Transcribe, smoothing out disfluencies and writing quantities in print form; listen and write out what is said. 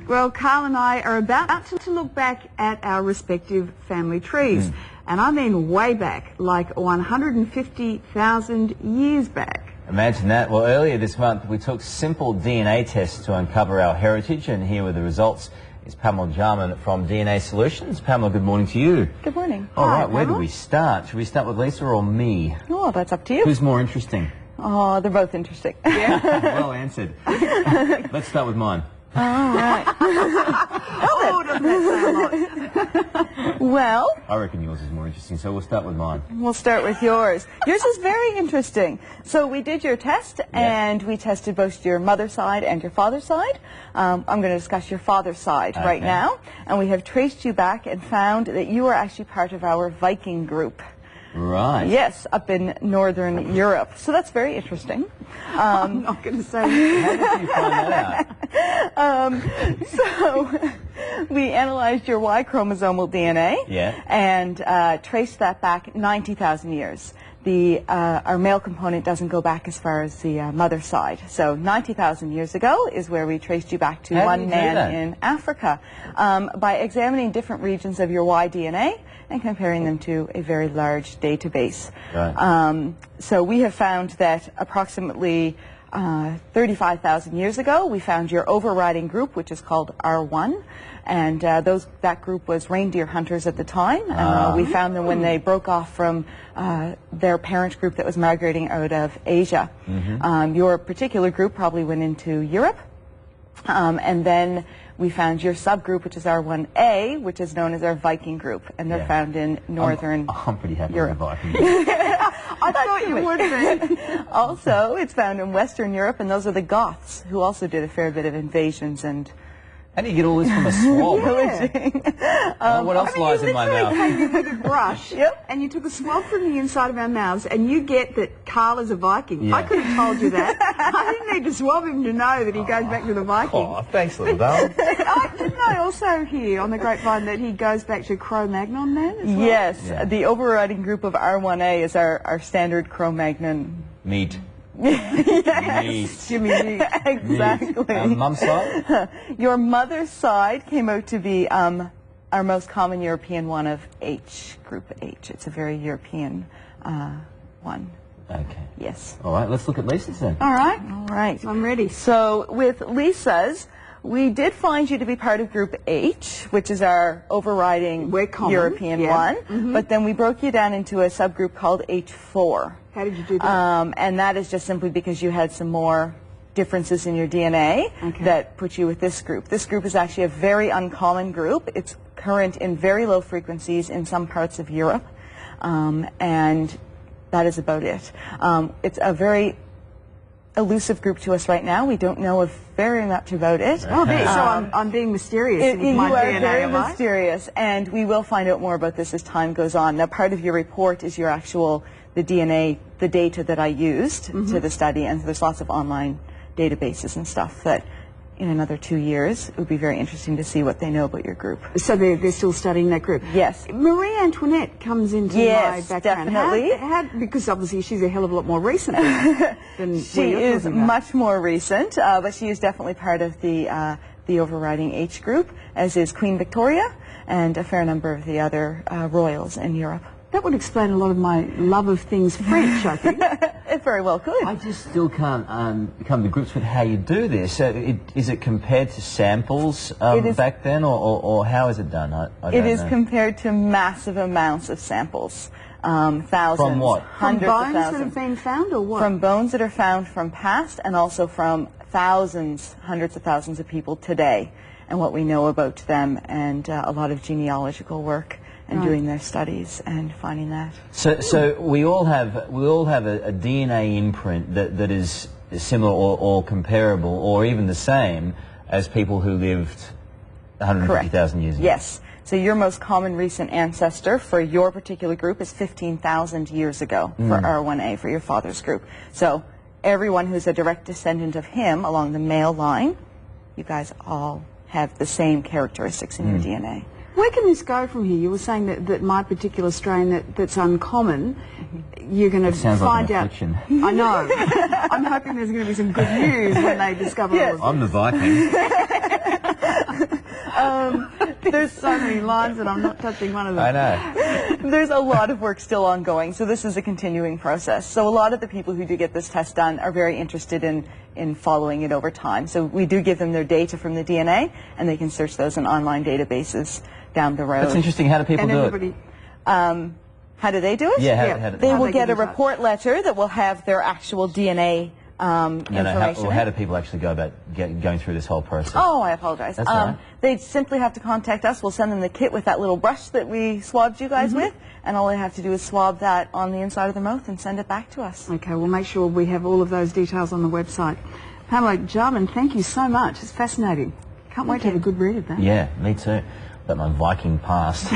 Well, Carl and I are about to look back at our respective family trees. And I mean way back, like 150,000 years back. Imagine that. Well, earlier this month we took simple DNA tests to uncover our heritage, and here were the results. It's Pamela Jarman from DNA Solutions. Pamela, good morning to you. Good morning. All Hi, right, where do Pamela. we start? Should we start with Lisa or me? Oh, that's up to you. Who's more interesting? Oh, they're both interesting. Well answered. Let's start with mine. All right. Oh, doesn't that say a lot? Well, I reckon yours is more interesting, so we'll start with mine. we'll start with yours. Yours is very interesting. So we did your test, and we tested both your mother's side and your father's side. I'm going to discuss your father's side right Okay. now. And we have traced you back and found that you are actually part of our Viking group. Right. Yes, up in Northern Europe. So that's very interesting. I'm not going to say How did you find that out? So we analyzed your Y chromosomal DNA and traced that back 90,000 years. Our male component doesn't go back as far as the mother's side. So 90,000 years ago is where we traced you back to How did one you do man that? in Africa by examining different regions of your Y DNA and comparing them to a very large database. Right. So we have found that approximately 35,000 years ago, we found your overriding group, which is called R1, and that group was reindeer hunters at the time. We found them when they broke off from their parent group that was migrating out of Asia. Your particular group probably went into Europe, and then we found your subgroup, which is R1A, which is known as our Viking group, and they're found in northern I'm pretty happy Europe. with the Viking. I thought you would be. Also, it's found in Western Europe, and those are the Goths, who also did a fair bit of invasions and How do you get all this from a swab? pillaging. What else lies in my mouth? Came in with a brush, Yep. and you took a swab from the inside of our mouths, and you get that Carl is a Viking. Yeah. I could have told you that. I didn't need to swab him to know that he goes back to the Viking. Oh, thanks, little darling. Didn't I also hear on the grapevine that he goes back to Cro-Magnon man as well? Yes, Yeah. the overriding group of R1A is our standard Cro-Magnon. Meat. Yes. Jimmy G. Exactly. Mum's side? Your mother's side came out to be our most common European one of H, group H. It's a very European one. Okay. Yes. All right, let's look at Lisa's then. All right. All right. I'm ready. So with Lisa's, we did find you to be part of Group H, which is our overriding We're common, European yeah. one. But then we broke you down into a subgroup called H4. How did you do that? And that is just simply because you had some more differences in your DNA that put you with this group. This group is actually a very uncommon group. It's current in very low frequencies in some parts of Europe. And that is about it. It's a very elusive group to us right now. We don't know very much about it. So I'm being mysterious with You my are DNA, very am I? mysterious, and we will find out more about this as time goes on. Now, part of your report is your the DNA, the data that I used to the study, and there's lots of online databases and stuff that in another 2 years it would be very interesting to see what they know about your group. So they're still studying that group? Yes. Marie Antoinette comes into Yes, my background. definitely. Because obviously she's a hell of a lot more recent than She you're is talking about. much more recent, but she is definitely part of the overriding H group, as is Queen Victoria and a fair number of the other royals in Europe. That would explain a lot of my love of things French, I think. It very well could. I just still can't come to grips with how you do this. So is it compared to samples back then, or how is it done? I don't It is know. compared to massive amounts of samples, thousands, From what? From hundreds bones of that have thousands. been found, or what? From bones that are found from past, and also from thousands, hundreds of thousands of people today, and what we know about them, and a lot of genealogical work, and doing their studies and finding that. So we all have a DNA imprint that is similar or comparable or even the same as people who lived 150,000 years ago. Yes. So your most common recent ancestor for your particular group is 15,000 years ago for R1A, for your father's group. So everyone who's a direct descendant of him along the male line, you guys all have the same characteristics in your DNA. Where can this go from here? You were saying that my particular strain that's uncommon, you're going to Sounds find like an out. affliction. I know. I'm hoping there's going to be some good news when they discover all of I'm the Viking. There's so many lines and I'm not touching one of them. I know. There's a lot of work still ongoing, so this is a continuing process. So a lot of the people who do get this test done are very interested in following it over time. So we do give them their data from the DNA, and they can search those in online databases down the road. That's interesting. How do people And do everybody, it? How do they do it? Yeah, how They How will they get get a in touch. report letter that will have their actual DNA information. How do people actually go about going through this whole process? Oh, I apologize. That's all right. They simply have to contact us. We'll send them the kit with that little brush that we swabbed you guys with, and all they have to do is swab that on the inside of their mouth and send it back to us. Okay, we'll make sure we have all of those details on the website. Pamela Jarman, thank you so much. It's fascinating. Can't wait to have a good read of that. Yeah, me too. About my Viking past.